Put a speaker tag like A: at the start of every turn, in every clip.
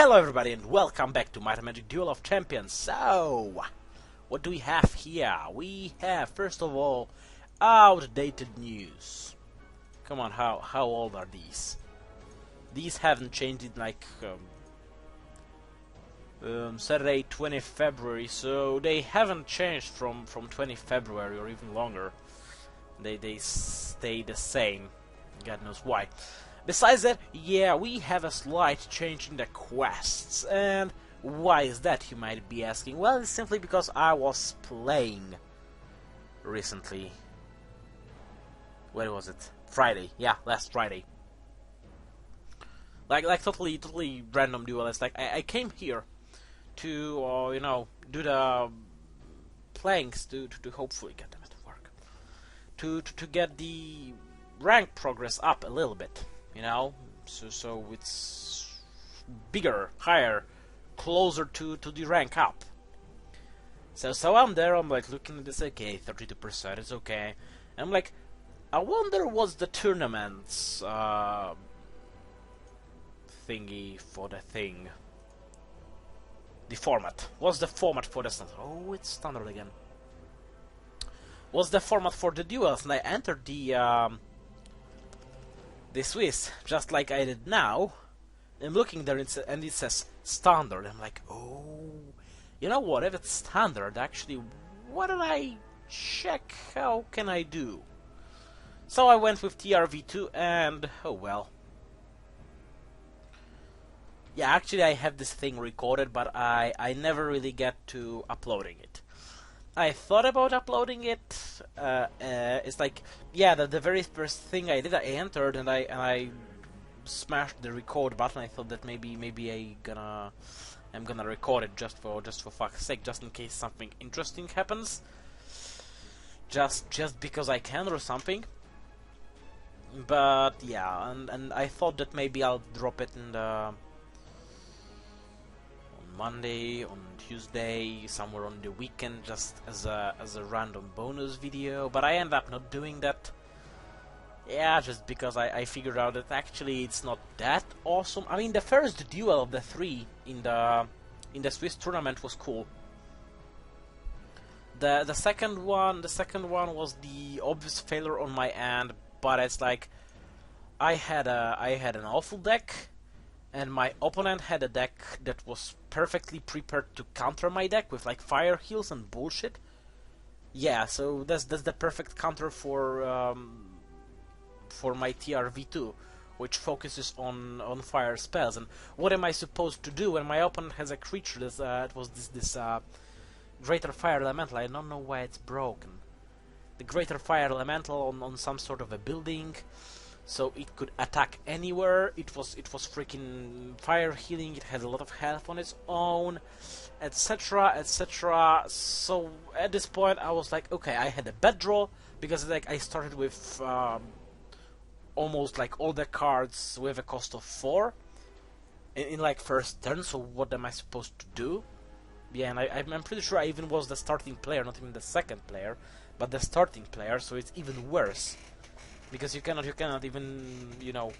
A: Hello everybody and welcome back to my Magic Duel of Champions. So, what do we have here? We have, first of all, outdated news. Come on, how old are these? These haven't changed in like Saturday 20 February, so they haven't changed from 20 February or even longer. They stay the same. God knows why. Besides that, yeah, we have a slight change in the quests. And why is that, you might be asking? Well, it's simply because I was playing recently. When was it? Friday. Yeah, last Friday. Like totally random duelist. Like I came here to you know, do the planks to hopefully get them to work. To get the rank progress up a little bit. You know, so it's bigger, higher, closer to the rank up. So I'm there, I'm like looking at this, okay, 32%, it's okay. And I'm like, I wonder what's the tournaments thingy for the thing. The format. What's the format for the standard? Oh, it's standard again. What's the format for the duels? And I entered the Swiss, just like I did now. I'm looking there and it says standard. I'm like, oh, you know what? If it's standard, actually, why don't I check how can I do? So I went with TRV2 and oh well. Yeah, actually I have this thing recorded, but I never really get to uploading it. I thought about uploading it. It's like, yeah, the very first thing I did, I entered and I smashed the record button. I thought that maybe I'm gonna record it just for fuck's sake, just in case something interesting happens. Just because I can or something. But yeah, and I thought that maybe I'll drop it in the Monday, on Tuesday, somewhere on the weekend, just as a random bonus video, but I end up not doing that. Yeah, just because I figured out that actually it's not that awesome. I mean, the first duel of the three in the Swiss tournament was cool. The second one was the obvious failure on my end, but it's like I had an awful deck. And my opponent had a deck that was perfectly prepared to counter my deck with like fire heals and bullshit. Yeah, so that's the perfect counter for my TRV2, which focuses on fire spells. And what am I supposed to do when my opponent has a creature that it was this greater fire elemental? I don't know why it's broken. The greater fire elemental on some sort of a building. So it could attack anywhere. It was freaking fire healing. It had a lot of health on its own, etc., etc. So at this point, I was like, okay, I had a bad draw because like I started with almost like all the cards with a cost of 4 in like first turn. So what am I supposed to do? Yeah, and I'm pretty sure I even was the starting player, not even the second player, but the starting player. So it's even worse. Because you cannot even, you know,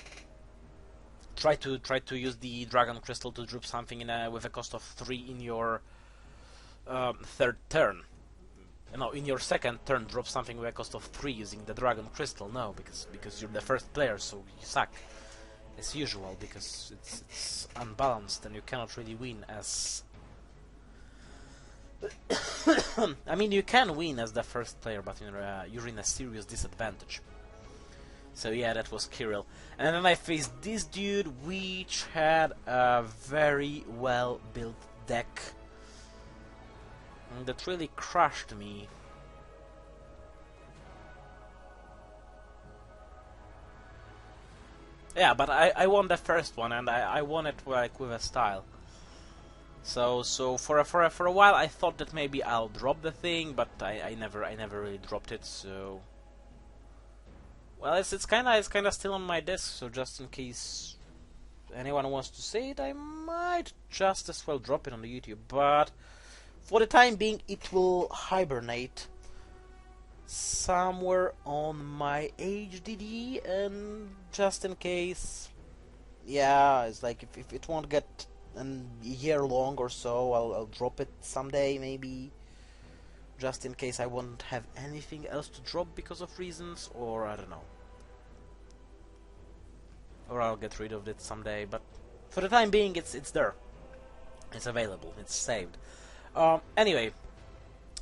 A: try to use the Dragon Crystal to drop something with a cost of 3 in your third turn. No, in your second turn, drop something with a cost of 3 using the Dragon Crystal. No, because you're the first player, so you suck as usual. Because it's unbalanced and you cannot really win as. I mean, you can win as the first player, but you're in a serious disadvantage. So yeah, that was Kirill. And then I faced this dude, which had a very well built deck that really crushed me. Yeah, but I won the first one, and I won it like with a style. So for a while I thought that maybe I'll drop the thing, but I never really dropped it. So. Well, it's kind of still on my desk, so just in case anyone wants to see it, I might just as well drop it on the YouTube. But for the time being, it will hibernate somewhere on my HDD, and just in case, yeah, it's like if it won't get a year long or so. I'll drop it someday, maybe, just in case I won't have anything else to drop because of reasons, or I don't know. Or I'll get rid of it someday, but for the time being, it's there. It's available. It's saved. Anyway,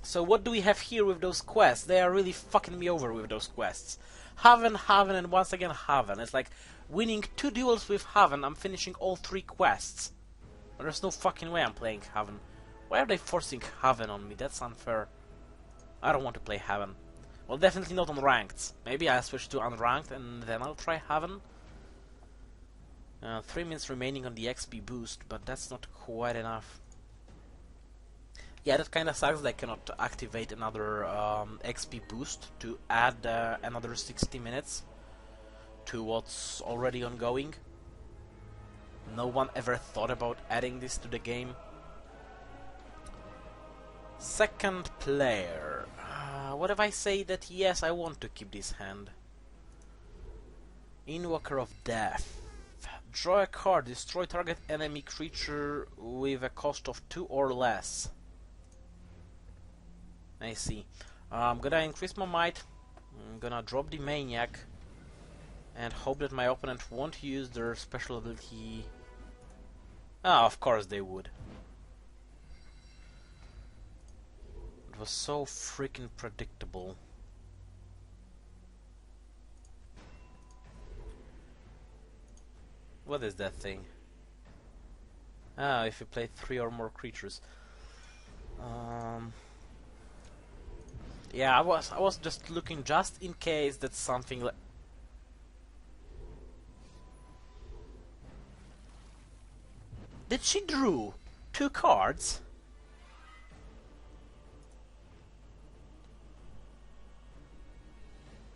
A: so what do we have here with those quests? They are really fucking me over with those quests. Haven, and once again Haven. It's like winning 2 duels with Haven. I'm finishing all 3 quests. There's no fucking way I'm playing Haven. Why are they forcing Haven on me? That's unfair. I don't want to play Haven. Well, definitely not on ranked. Maybe I'll switch to unranked and then I'll try Haven. 3 minutes remaining on the XP boost, but that's not quite enough. Yeah, that kinda sucks that I cannot activate another XP boost to add another 60 minutes to what's already ongoing. No one ever thought about adding this to the game. Second player. What if I say that yes, I want to keep this hand? Invoker of Death. Draw a card, destroy target enemy creature with a cost of 2 or less. I see. I'm gonna increase my might. I'm gonna drop the Maniac and hope that my opponent won't use their special ability. Ah, of course they would. It was so freaking predictable. What is that thing? Ah, if you play 3 or more creatures. Yeah, I was just looking just in case that something like. Did she drew 2 cards?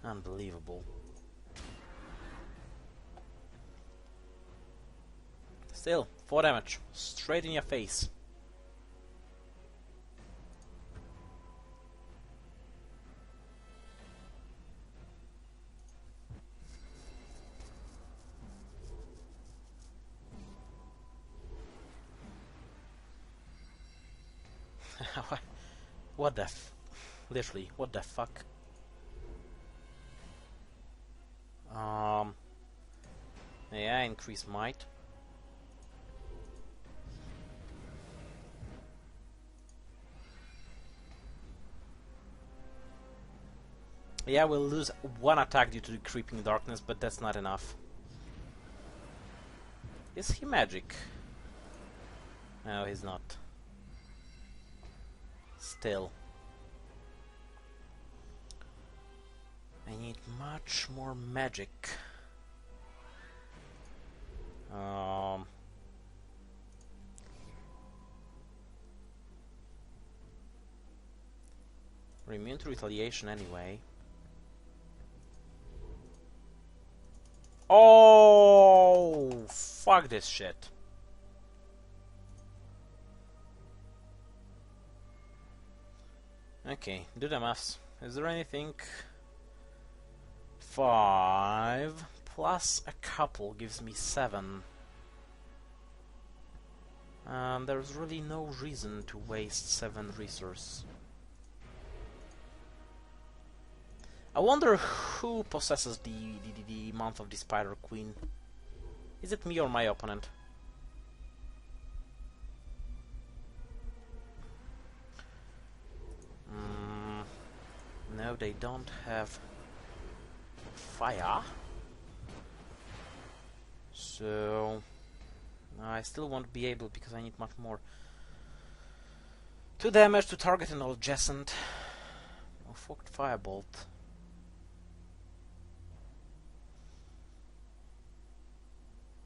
A: Unbelievable. Still, 4 damage. Straight in your face. What the literally, what the fuck? Yeah, increase might. Yeah, we'll lose 1 attack due to the creeping darkness, but that's not enough. Is he magic? No, he's not. Still. I need much more magic. We're immune to retaliation anyway. Oh, fuck this shit. Okay, do the maths. Is there anything? 5 plus a couple gives me 7. There's really no reason to waste 7 resources. I wonder who possesses the month of the Spider Queen. Is it me or my opponent? No, they don't have fire. So I still won't be able because I need much more. 2 damage to target an adjacent. Oh, fucked firebolt.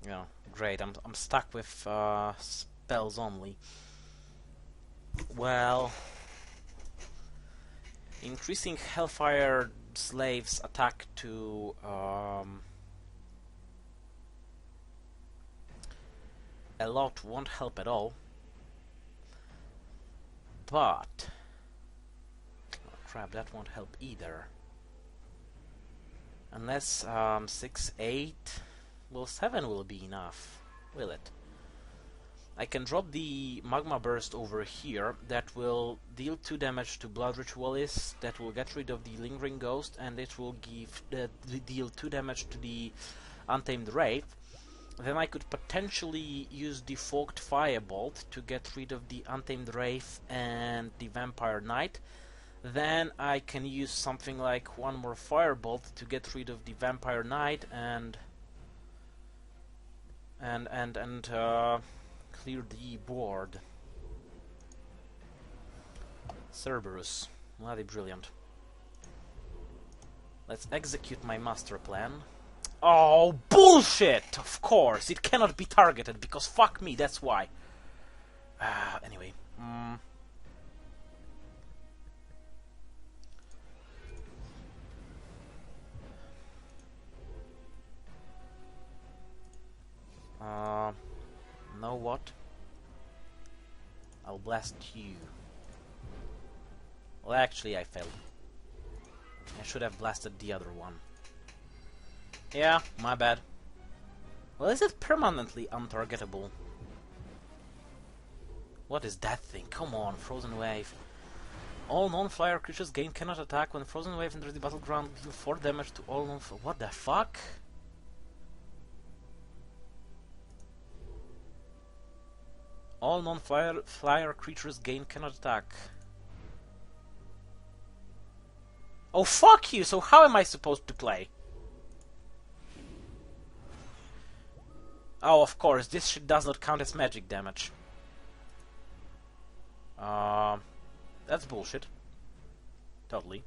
A: Yeah, great. I'm stuck with spells only. Well, increasing Hellfire Slave's attack to a lot won't help at all. But oh crap, that won't help either. Unless 6, 8. Well, 7 will be enough, will it? I can drop the Magma Burst over here. That will deal 2 damage to Blood Ritualist. That will get rid of the Lingering Ghost, and it will deal 2 damage to the Untamed Wraith. Then I could potentially use the Fogged Firebolt to get rid of the Untamed Wraith and the Vampire Knight. Then I can use something like one more Firebolt to get rid of the Vampire Knight and clear the board. Cerberus, bloody brilliant. Let's execute my master plan. Oh, bullshit! Of course, it cannot be targeted, because fuck me, that's why. Anyway. Know what? I'll blast you. Well, actually, I failed. I should have blasted the other one. Yeah, my bad. Well, is it permanently untargetable? What is that thing? Come on, Frozen Wave. All non-flyer creatures gain cannot attack when Frozen Wave enters the battleground. Deal 4 damage to all non. What the fuck? All non-flyer creatures gain cannot attack. Oh, fuck you! So how am I supposed to play? Oh, of course, this shit does not count as magic damage. That's bullshit. Totally.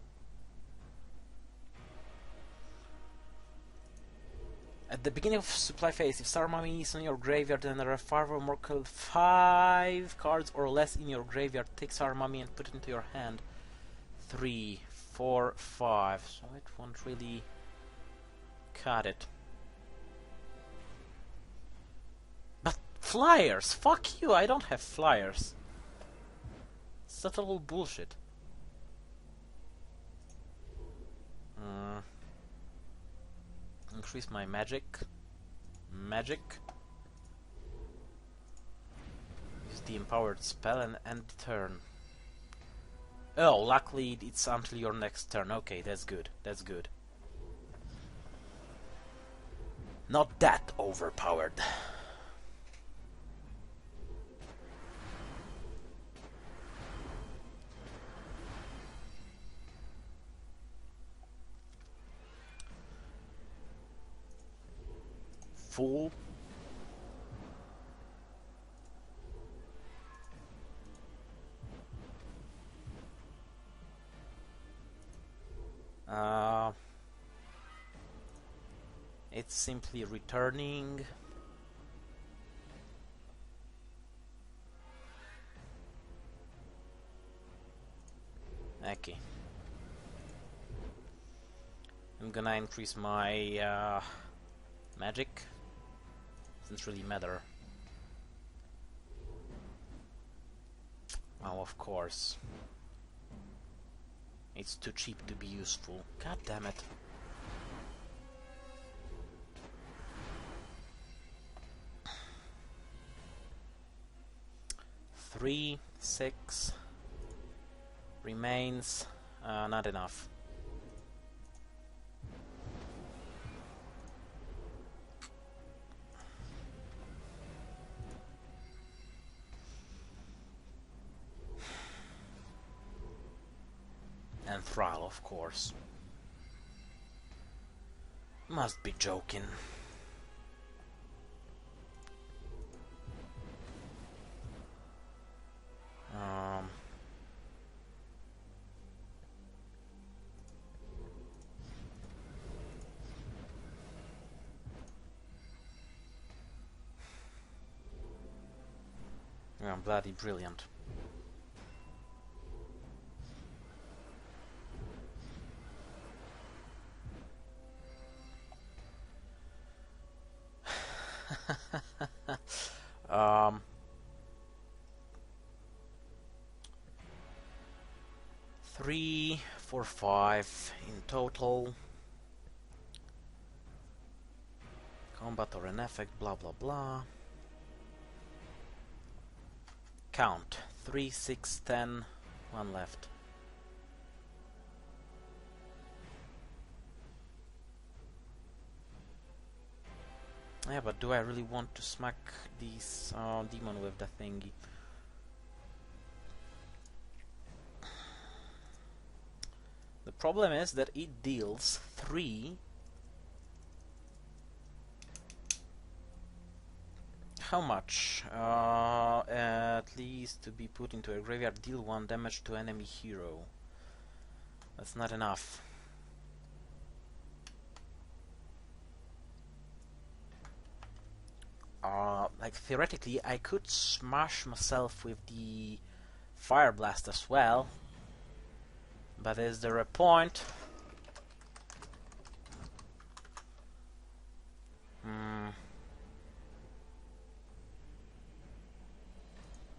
A: At the beginning of supply phase, if Star Mummy is in your graveyard and there are 5 cards or less in your graveyard, take Star Mummy and put it into your hand. 3, 4, 5. So it won't really cut it. But flyers! Fuck you! I don't have flyers. It's total bullshit. Increase my magic. Use the empowered spell and end the turn. Oh, luckily it's until your next turn. Okay, that's good. That's good. Not that overpowered. Fool. It's simply returning. Okay. I'm gonna increase my magic. Doesn't really matter. Oh, of course. It's too cheap to be useful. God damn it. Three, 6 remains. Not enough. And Thrall, of course. Must be joking. Yeah, bloody brilliant. Three, 4, 5 in total. Combat or an effect, blah blah blah. Count. 3, 6, 10, 1 left. Yeah, but do I really want to smack this demon with the thingy? The problem is that it deals 3. How much? At least to be put into a graveyard, deal 1 damage to enemy hero. That's not enough. Like theoretically, I could smash myself with the Fire Blast as well. But is there a point?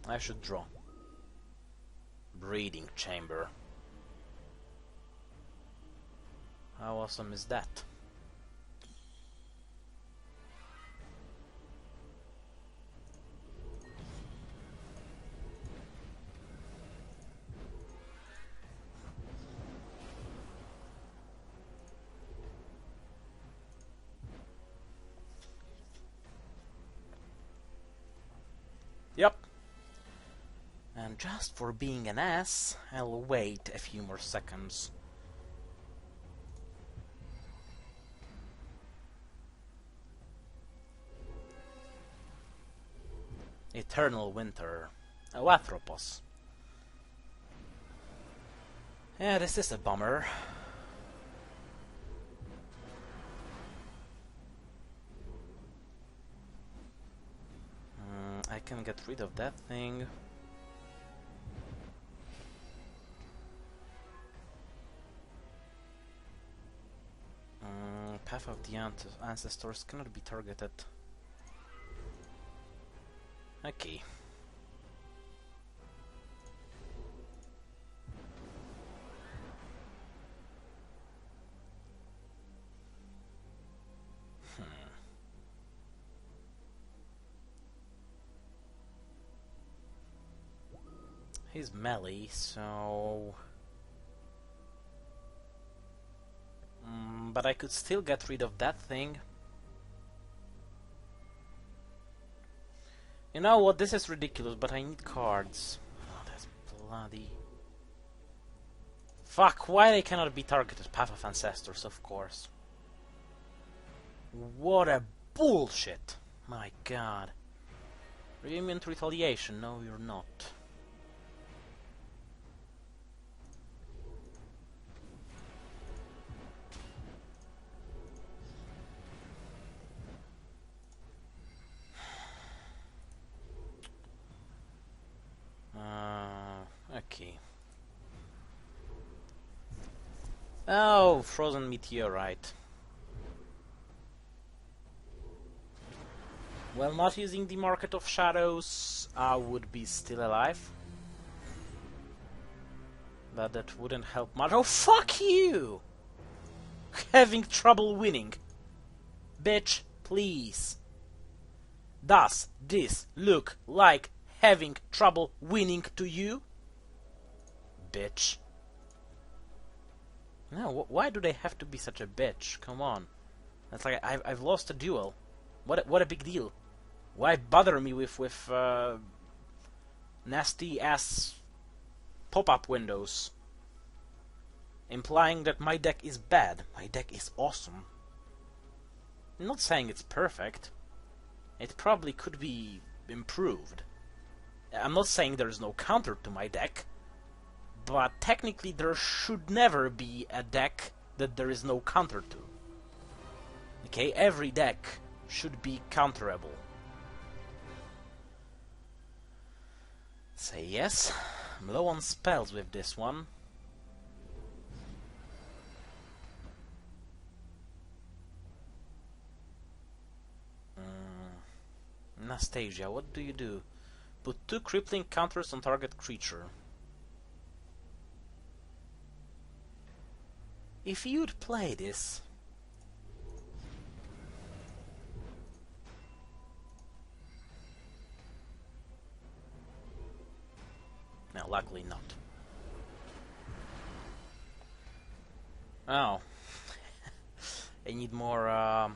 A: I should draw. Breeding Chamber. How awesome is that? Yep. And just for being an ass, I'll wait a few more seconds. Eternal Winter. Oh, Atropos. Yeah, this is a bummer. I can get rid of that thing. Path of the Ancestors cannot be targeted. Okay. He's melee, so... but I could still get rid of that thing. You know what, this is ridiculous, but I need cards. Oh, that's bloody... Fuck, why they cannot be targeted? Path of Ancestors, of course. What a bullshit! My god. Are you immune to retaliation? No, you're not. Okay. Oh, frozen meteorite. Well, not using the Market of Shadows, I would be still alive. But that wouldn't help much. Oh, fuck you! Having trouble winning. Bitch, please. Does this look like having trouble winning to you? Bitch. No, why do they have to be such a bitch? Come on. That's like I've lost a duel. What a big deal. Why bother me with nasty ass pop-up windows implying that my deck is bad? My deck is awesome. I'm not saying it's perfect. It probably could be improved. I'm not saying there is no counter to my deck, but technically there should never be a deck that there is no counter to. Okay, every deck should be counterable. Say yes. I'm low on spells with this one. Anastasia, what do you do? Put 2 crippling counters on target creature. If you'd play this... luckily not. Oh. I need more,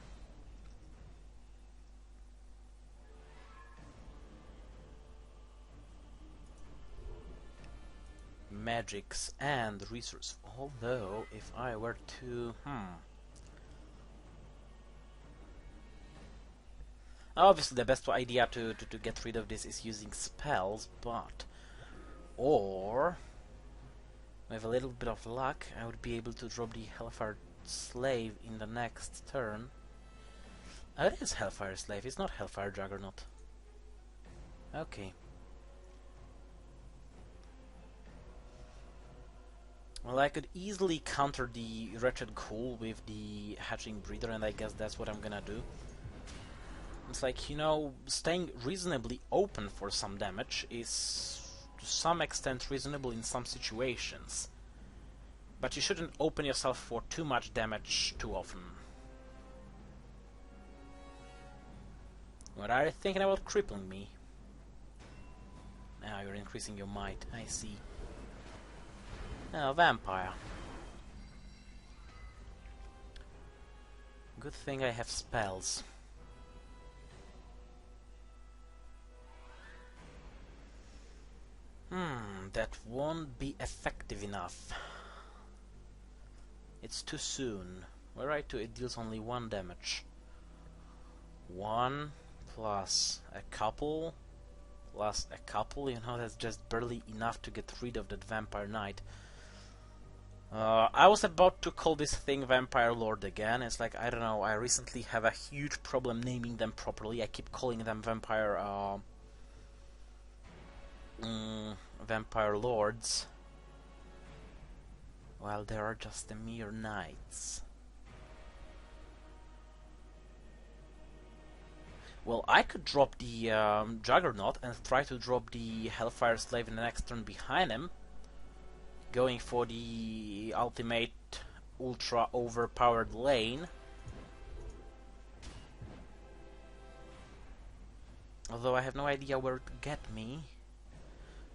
A: magics and resource. Although, if I were to... Obviously, the best idea to get rid of this is using spells, but... Or... with a little bit of luck, I would be able to drop the Hellfire Slave in the next turn. Oh, it is Hellfire Slave, it's not Hellfire Juggernaut. Okay. Well, I could easily counter the Wretched Ghoul with the Hatching Breeder, and I guess that's what I'm gonna do. It's like, you know, staying reasonably open for some damage is to some extent reasonable in some situations. But you shouldn't open yourself for too much damage too often. What are you thinking about crippling me? Now you're increasing your might, I see. Oh, vampire. Good thing I have spells. That won't be effective enough. It's too soon. Were I to, it deals only 1 damage. 1 plus a couple plus a couple, you know, that's just barely enough to get rid of that Vampire Knight. I was about to call this thing Vampire Lord again. It's like, I don't know, I recently have a huge problem naming them properly. I keep calling them Vampire Vampire Lords, while they are just the mere knights. Well, I could drop the Juggernaut and try to drop the Hellfire Slave in the next turn behind him, going for the ultimate ultra overpowered lane. Although I have no idea where to get me.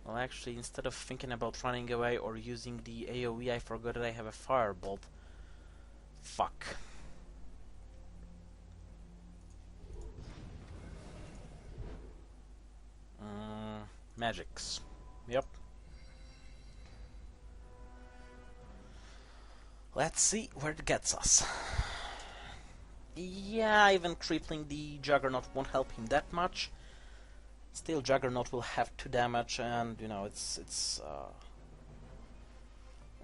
A: Well, actually, instead of thinking about running away or using the AoE, I forgot that I have a Firebolt. Fuck. Magics. Yep. Let's see where it gets us. Yeah, even crippling the Juggernaut won't help him that much. Still, Juggernaut will have 2 damage, and you know, it's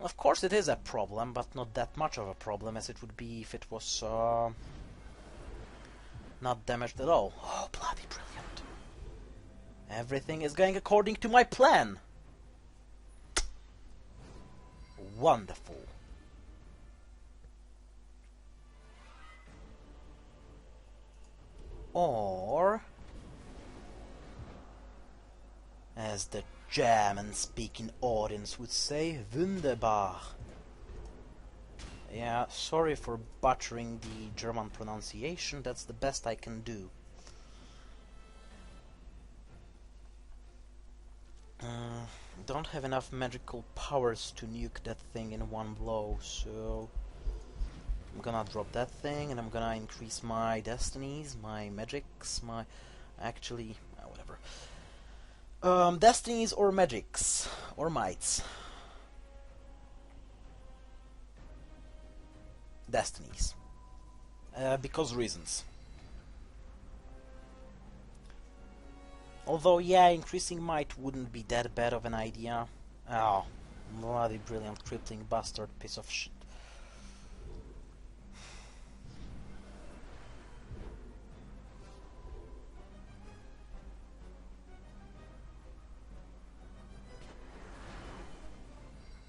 A: of course it is a problem, but not that much of a problem as it would be if it was not damaged at all. Oh, bloody brilliant! Everything is going according to my plan. Wonderful. Or, as the German-speaking audience would say, wunderbar. Yeah, sorry for butchering the German pronunciation, that's the best I can do. Don't have enough magical powers to nuke that thing in one blow, so I'm gonna drop that thing, and I'm gonna increase my destinies, my magics, my... actually, whatever. Destinies or magics, or mights. Destinies. Because reasons. Although, yeah, increasing might wouldn't be that bad of an idea. Oh, bloody brilliant crippling bastard piece of shit.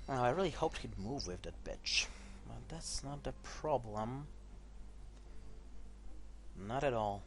A: Oh, I really hoped he'd move with that bitch. But that's not the problem. Not at all.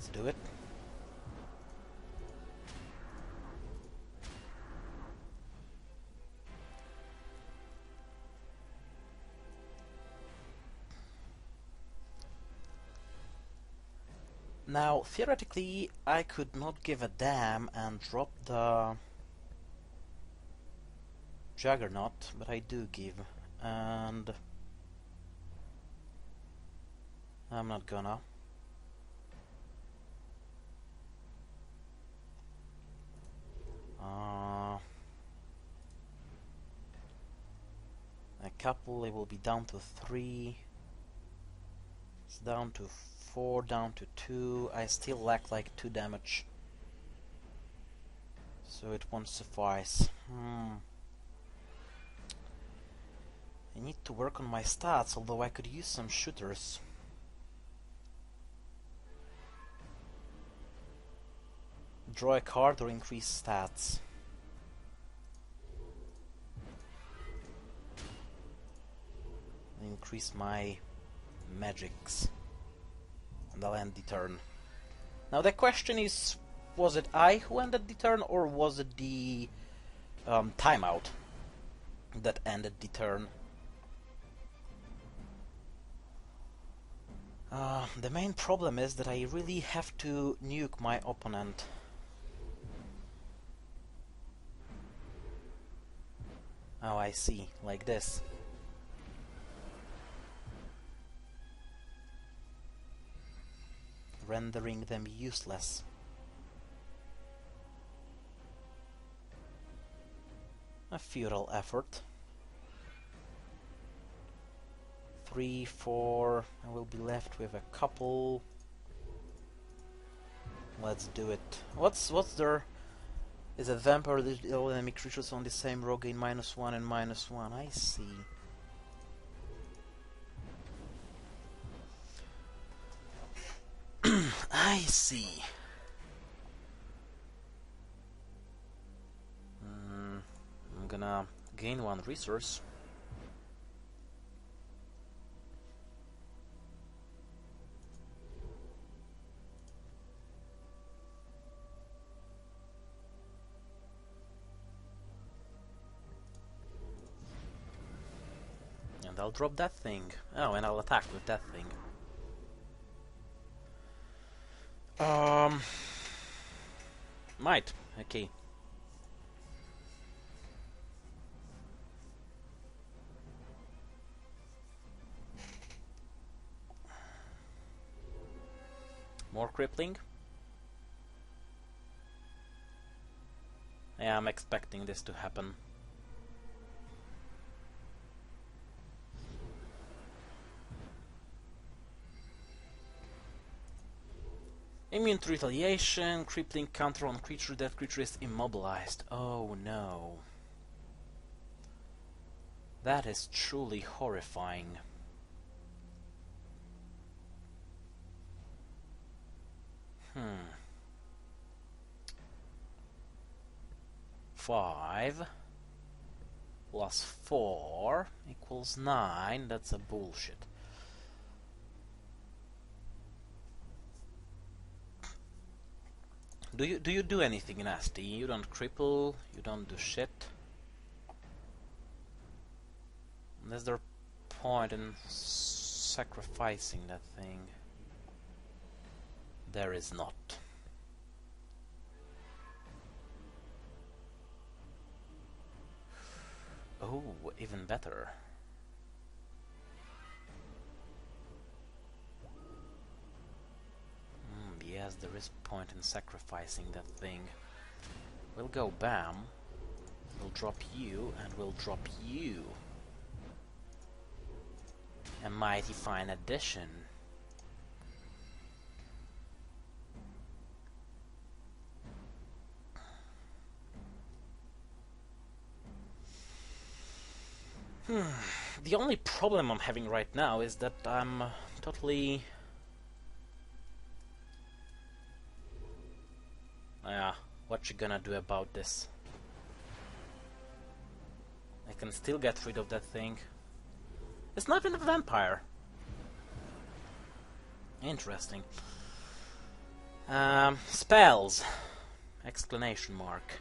A: Let's do it. Now, theoretically, I could not give a damn and drop the Juggernaut, but I do give, and I'm not gonna. A couple, it will be down to 3. It's down to 4, down to 2. I still lack like 2 damage, so it won't suffice. I need to work on my stats, although I could use some shooters. Draw a card or increase stats. Increase my magics. And I'll end the turn. Now the question is, was it I who ended the turn, or was it the timeout that ended the turn? The main problem is that I really have to nuke my opponent. Oh, I see, like this. Rendering them useless. A futile effort. 3, 4. I will be left with a couple. Let's do it. What's there? Is a vampire that all enemy creatures on the same row gain -1 and -1. I see. I see. I'm gonna gain 1 resource. And I'll drop that thing. Oh, and I'll attack with that thing. Might. Okay. More crippling. Yeah, I'm expecting this to happen. Immune to retaliation, crippling counter on creature, that creature is immobilized. Oh no. That is truly horrifying. Hmm. 5 plus 4 equals 9. That's a bullshit. Do you do anything nasty? You don't cripple, you don't do shit. Is there point in sacrificing that thing? There is not. Oh, even better. Yes, there is point in sacrificing that thing. We'll go bam. We'll drop you, and we'll drop you. A mighty fine addition. The only problem I'm having right now is that I'm totally... what you gonna do about this? I can still get rid of that thing. It's not even a vampire. Interesting. Spells! Exclamation mark.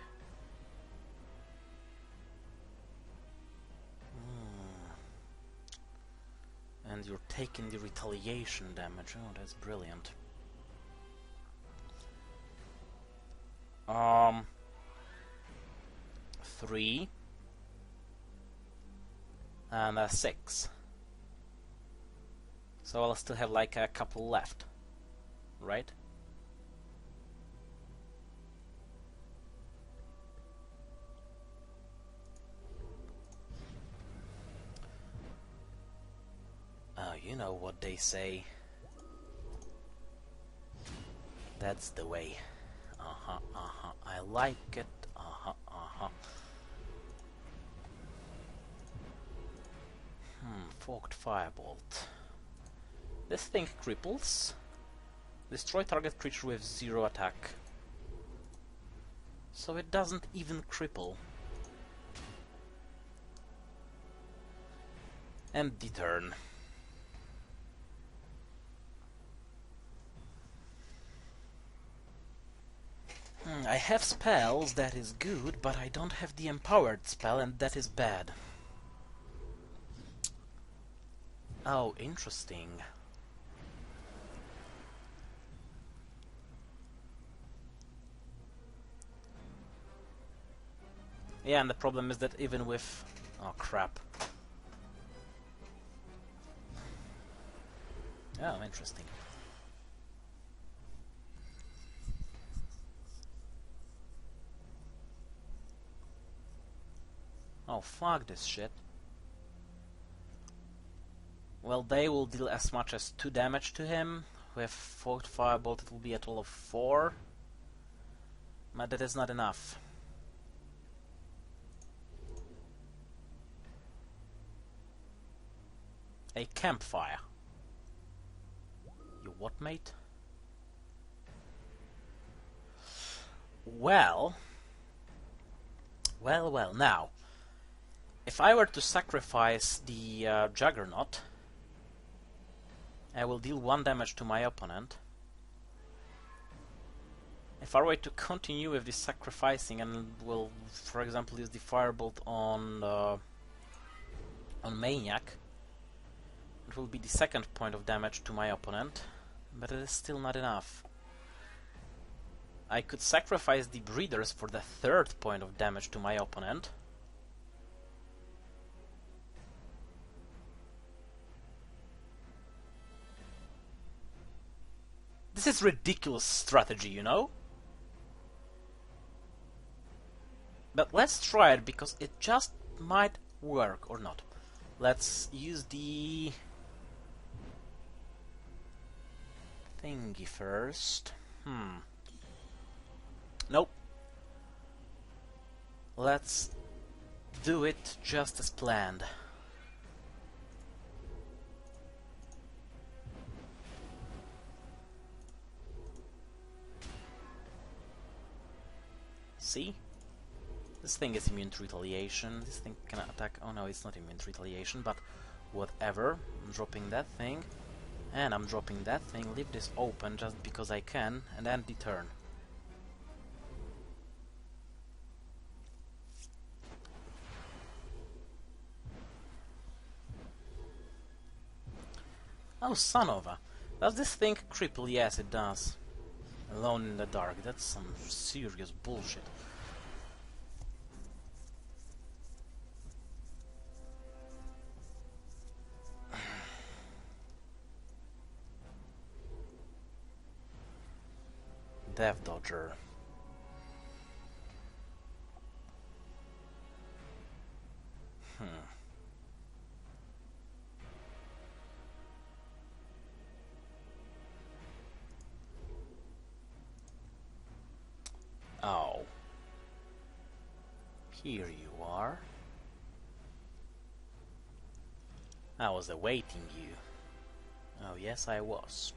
A: And you're taking the retaliation damage. Oh, that's brilliant. 3 and a 6. So I'll still have like a couple left, right? Oh, you know what they say. That's the way. I like it. Forked Firebolt. This thing cripples. Destroy target creature with 0 attack. So it doesn't even cripple. End the turn. I have spells, that is good, but I don't have the empowered spell, and that is bad. Oh, interesting. Yeah, and the problem is that even with... Oh, crap. Oh, interesting. Oh, fuck this shit. Well, they will deal as much as 2 damage to him. With Forked Firebolt it will be a total of 4. But that is not enough. A campfire. You what, mate? Well, now, if I were to sacrifice the Juggernaut, I will deal 1 damage to my opponent. If I were to continue with this sacrificing and will, for example, use the Firebolt on Maniac, it will be the 2nd point of damage to my opponent, but it is still not enough. I could sacrifice the Breeders for the 3rd point of damage to my opponent. This is ridiculous strategy, you know? But let's try it, because it just might work, or not. Let's use the thingy first. Nope. Let's do it just as planned. See? This thing is immune to retaliation. This thing cannot attack. Oh no, it's not immune to retaliation, but whatever. I'm dropping that thing. And I'm dropping that thing. Leave this open just because I can, and end the turn. Oh, son of a... Does this thing cripple? Yes, it does. Alone in the dark. That's some serious bullshit. Death Dodger. Oh. Here you are. I was awaiting you. Oh, yes, I was.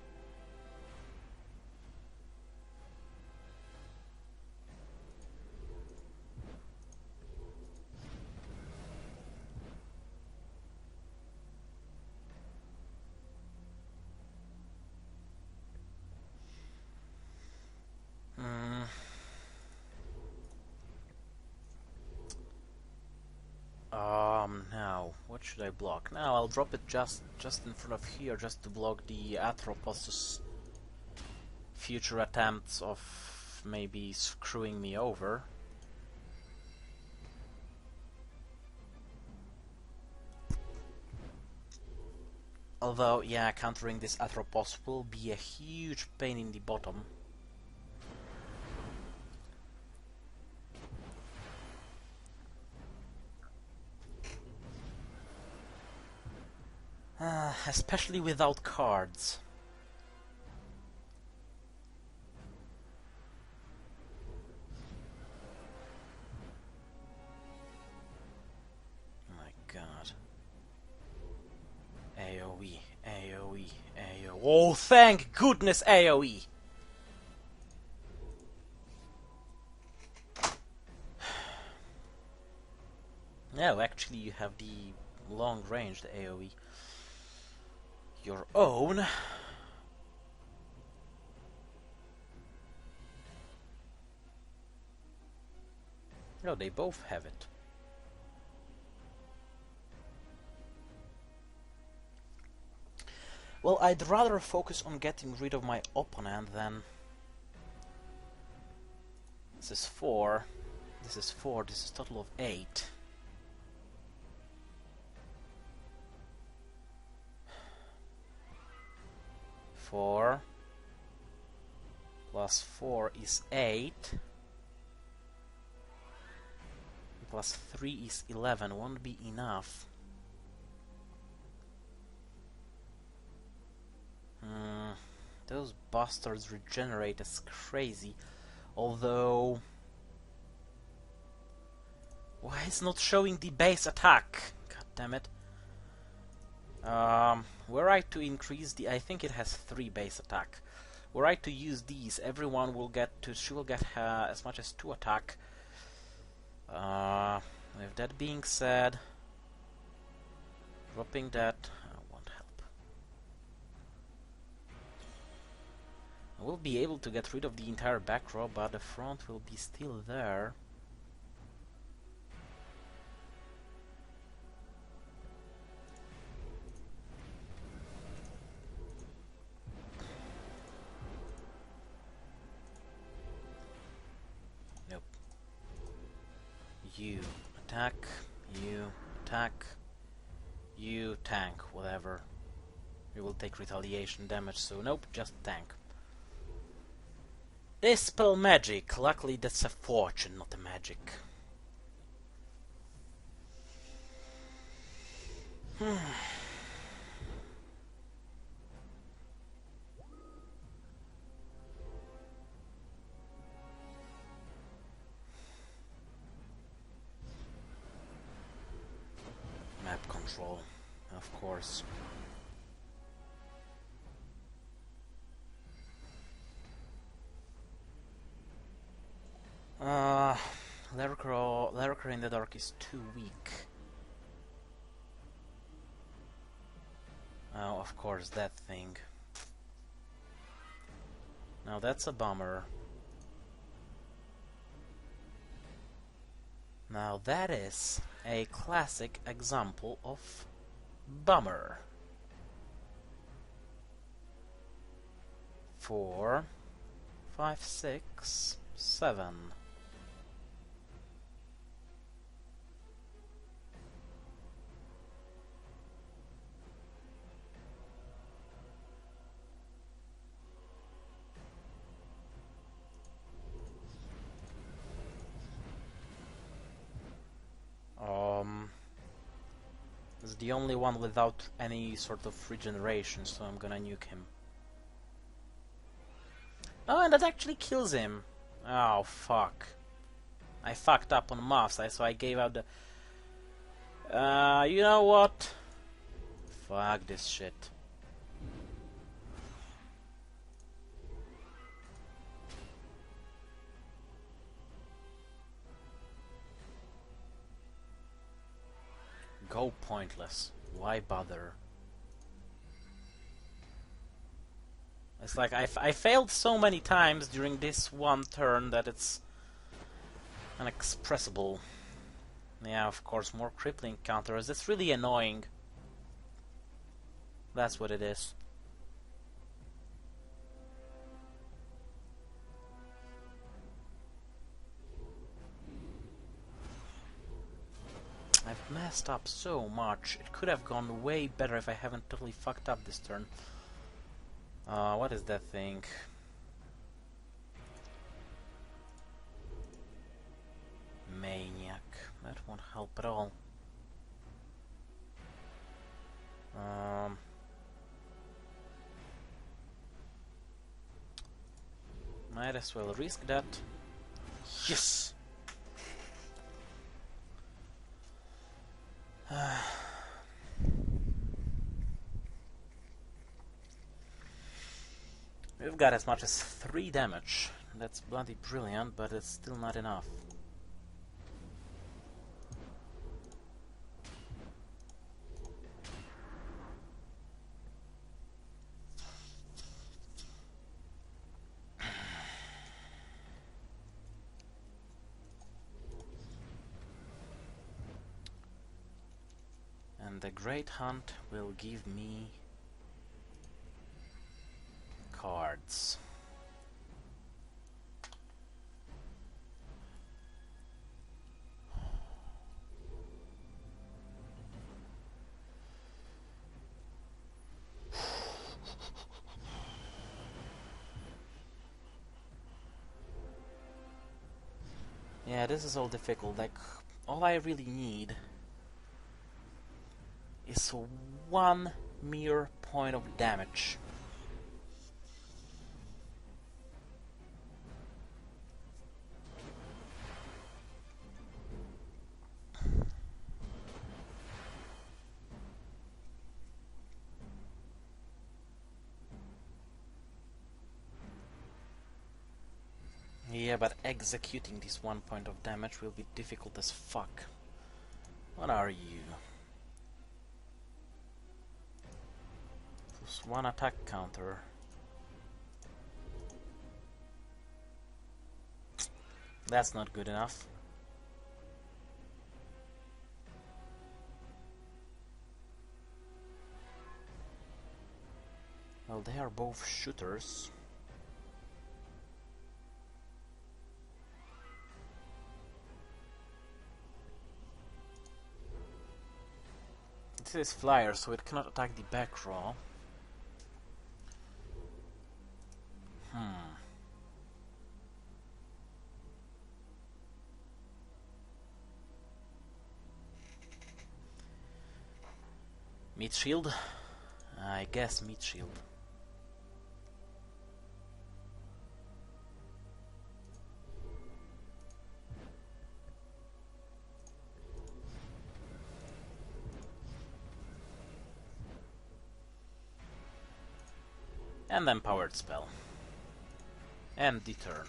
A: what should I block? Now I'll drop it just in front of here, just to block the Atropos' future attempts of maybe screwing me over. Although, yeah, countering this Atropos will be a huge pain in the bottom. Especially without cards. My god. AoE, AoE, AoE. Oh, thank goodness AoE! No, actually you have the long-ranged AoE. Your own. No, they both have it. Well, I'd rather focus on getting rid of my opponent than... This is 4. This is 4. This is a total of 8. Four plus 4 is 8. Plus 3 is 11. Won't be enough. Those bastards regenerate as crazy. Although... Why is not showing the base attack? God damn it. Were I to increase the... I think it has 3 base attack. Were I to use these, everyone will get to... She will get as much as 2 attack. With that being said... Dropping that won't help. I will be able to get rid of the entire back row, but the front will be still there. You attack, you attack, you tank, whatever. You will take retaliation damage, so nope, just tank. Dispel magic. Luckily that's a fortune, not a magic. Map control, of course. Lurker in the Dark is too weak. Oh, of course, that thing. Now that's a bummer. Now that is a classic example of bummer. 4, 5, 6, 7. It's the only one without any sort of regeneration, so I'm gonna nuke him. Oh, and that actually kills him. Oh, fuck. I fucked up on maths, so I gave out the... you know what? Fuck this shit. Go pointless. Why bother? It's like I failed so many times during this one turn that it's inexpressible. Yeah, of course, more crippling counters. That's really annoying. That's what it is. I've messed up so much. It could have gone way better if I haven't totally fucked up this turn. What is that thing? Maniac. That won't help at all. Might as well risk that. Yes! We've got as much as 3 damage. That's bloody brilliant, but it's still not enough. And the Great Hunt will give me cards. Yeah, this is all difficult. Like, all I really need is 1 mere point of damage. Yeah, but executing this 1 point of damage will be difficult as fuck. What are you? Plus 1 attack counter. That's not good enough. Well, they are both shooters. This is flyer, so it cannot attack the back row. Meat shield? I guess meat shield. And then powered spell. And the turn.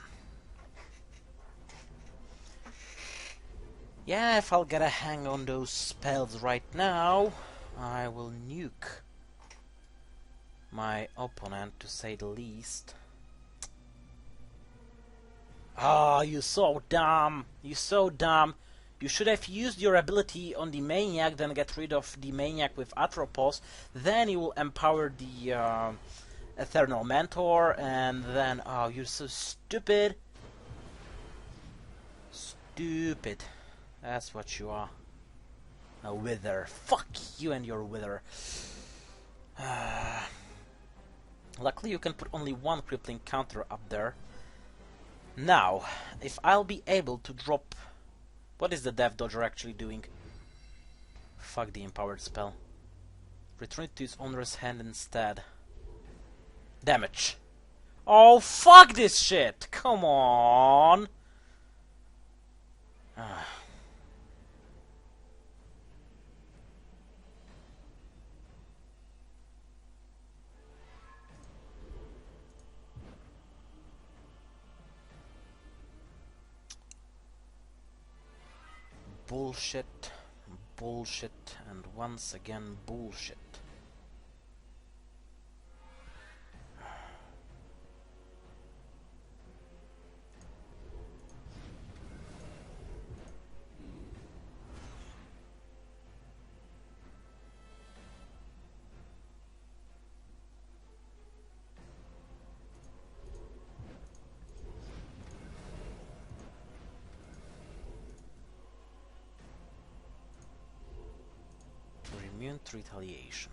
A: Yeah, if I'll get a hang on those spells right now, I will nuke my opponent, to say the least. Ah, you so dumb! You so dumb! You should have used your ability on the Maniac, then get rid of the Maniac with Atropos, then you will empower the Eternal Mentor, and then... Oh, you're so stupid! Stupid. That's what you are. A wither. Fuck you and your wither. Luckily you can put only 1 crippling counter up there. Now, if I'll be able to drop... What is the Death Dodger actually doing? Fuck the empowered spell. Return it to its owner's hand instead. Damage. Oh, fuck this shit! Come on! Bullshit, bullshit, and once again bullshit. Immune to retaliation.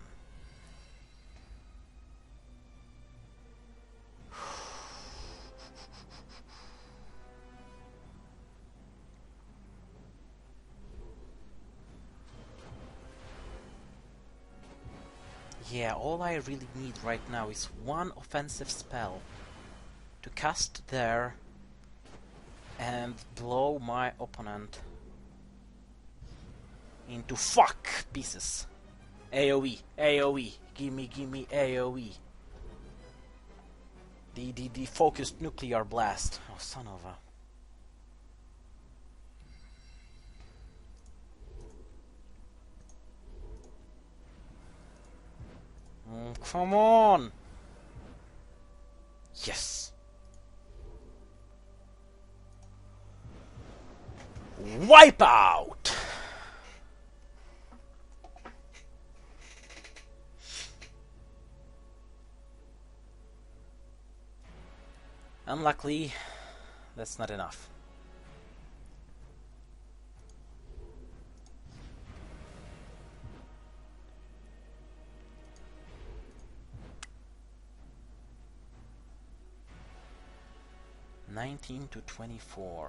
A: Yeah, all I really need right now is one offensive spell to cast there and blow my opponent into fuck pieces. AoE, AoE, gimme AoE. The focused nuclear blast. Oh, son of a... Come on! Yes! Wipeout! Unluckily, that's not enough. $19 to $24.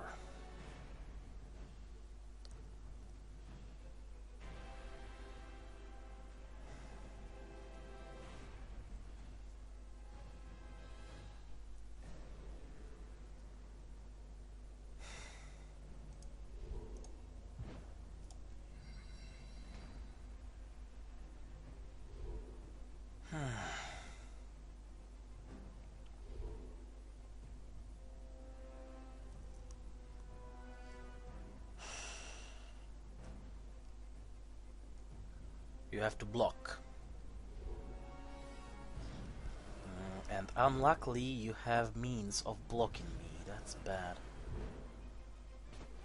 A: You have to block. And unluckily you have means of blocking me. That's bad.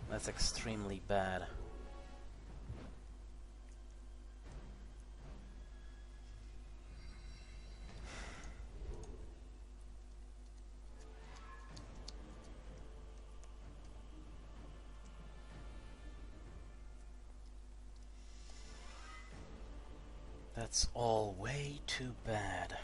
A: That's extremely bad. That's all way too bad.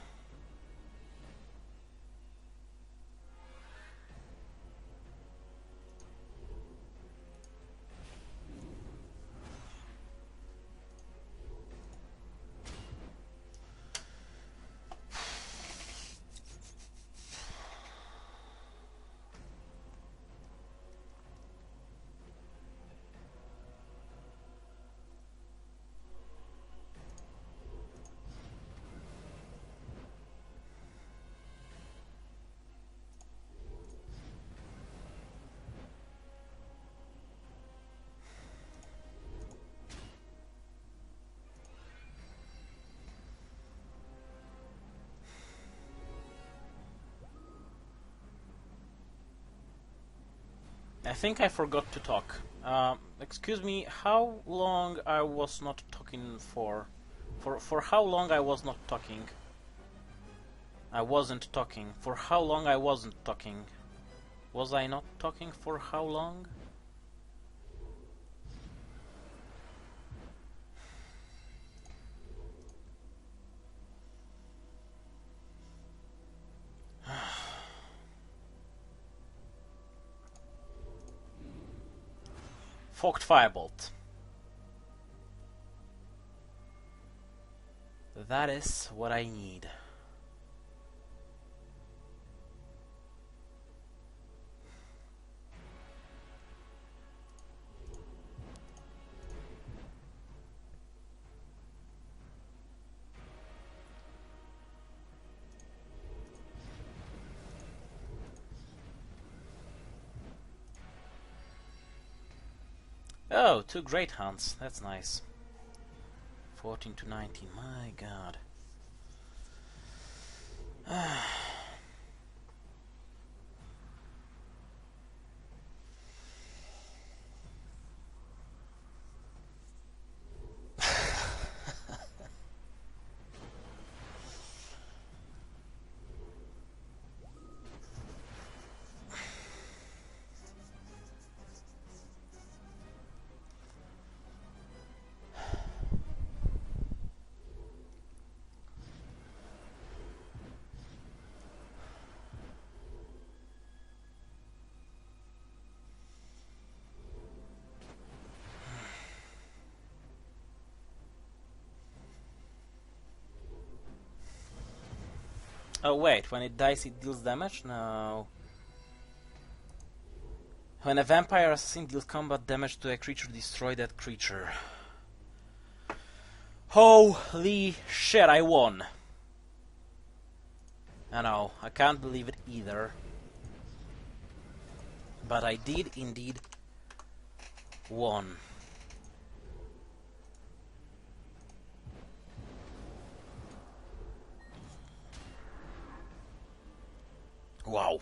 A: I think I forgot to talk. Excuse me, how long I was not talking for? For how long I was not talking? I wasn't talking. For how long I wasn't talking? Was I not talking for how long? Forked Firebolt. That is what I need. Oh, 2 Great Hunts. That's nice. 14 to 19. My God. Oh wait, when it dies it deals damage? No. When a vampire assassin deals combat damage to a creature, destroy that creature. Holy shit, I won! I know, I can't believe it either. But I did indeed won. Wow.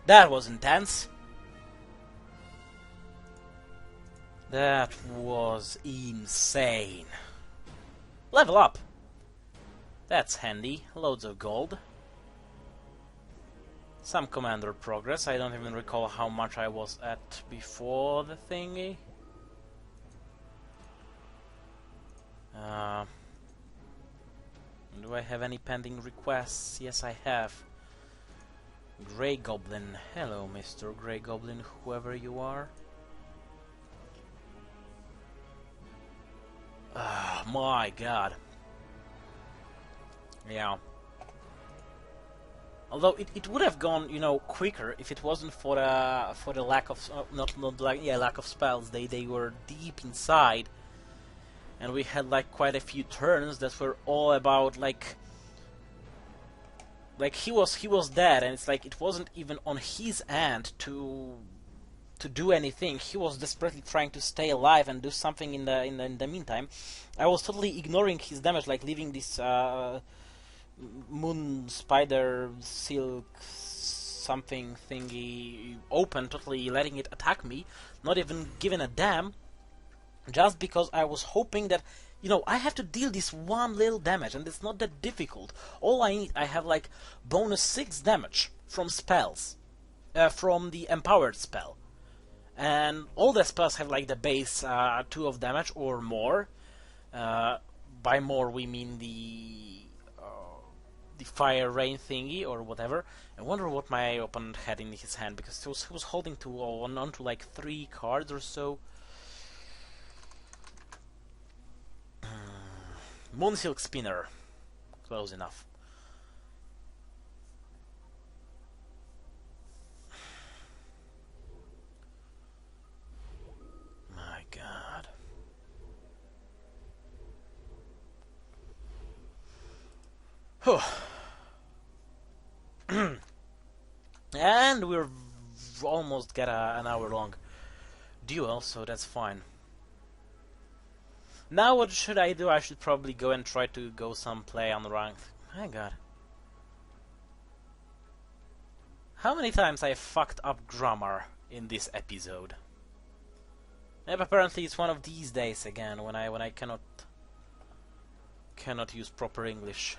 A: That was intense. That was insane. Level up. That's handy. Loads of gold. Some commander progress. I don't even recall how much I was at before the thingy. Do I have any pending requests? Yes, I have. Grey Goblin. Hello, Mr. Grey Goblin, whoever you are. My god. Yeah. Although it would have gone, you know, quicker if it wasn't for the lack of lack of spells. They were deep inside, and we had like quite a few turns that were all about like he was dead, and it's like it wasn't even on his end to do anything. He was desperately trying to stay alive and do something in the meantime. I was totally ignoring his damage, like leaving this moon spider silk something thingy open, totally letting it attack me, not even giving a damn, just because I was hoping that, you know, I have to deal this one little damage, and it's not that difficult. All I need, I have like bonus 6 damage from spells, from the empowered spell, and all the spells have like the base 2 of damage or more. By more we mean the fire rain thingy or whatever. I wonder what my opponent had in his hand, because he was holding on to like 3 cards or so. Moonsilk Spinner. Close enough. My god. Whew. And we're almost get an hour long duel, so that's fine. Now what should I do? I should probably go and try to go some play on ranked. My god. How many times I fucked up grammar in this episode? Yep, apparently it's one of these days again when I cannot use proper English.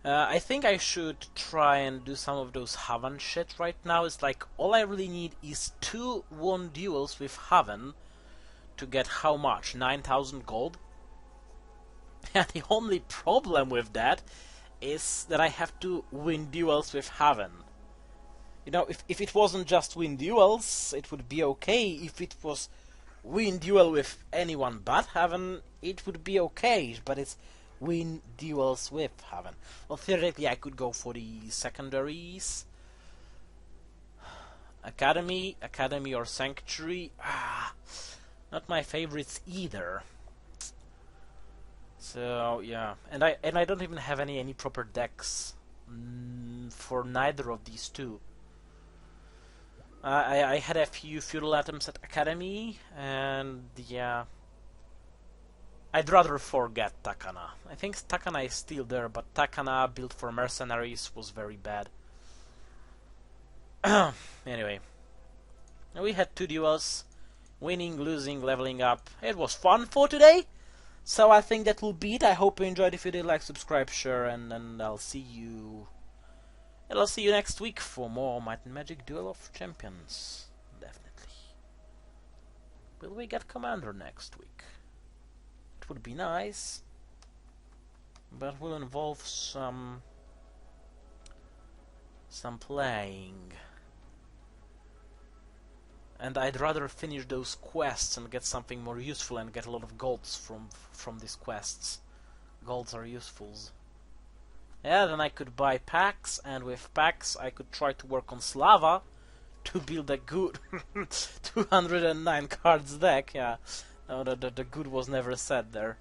A: I think I should try and do some of those Haven shit right now. It's like all I really need is 2 won duels with Haven to get how much? 9,000 gold? And the only problem with that is that I have to win duels with Haven. You know, if it wasn't just win duels, it would be okay. If it was win duel with anyone but Haven, it would be okay. But it's win duels with Haven. Well, theoretically, I could go for the secondaries. Academy or Sanctuary. Not my favorites either. So yeah, and I don't even have any proper decks for neither of these two. I had a few feudal atoms at Academy, and yeah, I'd rather forget Takana. I think Takana is still there, but Takana built for mercenaries was very bad. Anyway, we had 2 duels, winning, losing, leveling up. It was fun for today, so I think that will be it. I hope you enjoyed. If you did, like, subscribe, share, and I'll see you. And I'll see you next week for more Might and Magic Duel of Champions. Definitely. Will we get Commander next week? It would be nice, but will involve some playing. And I'd rather finish those quests and get something more useful and get a lot of golds from these quests. Golds are useful. Yeah, then I could buy packs, and with packs I could try to work on Slava to build a good 209 cards deck. Yeah, no, the good was never said there.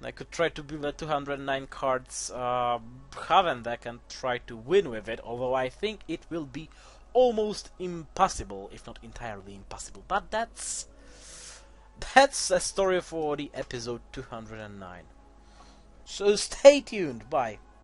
A: I could try to build a 209 cards Haven deck and try to win with it, although I think it will be almost impossible, if not entirely impossible. But that's a story for the episode 209. So stay tuned. Bye.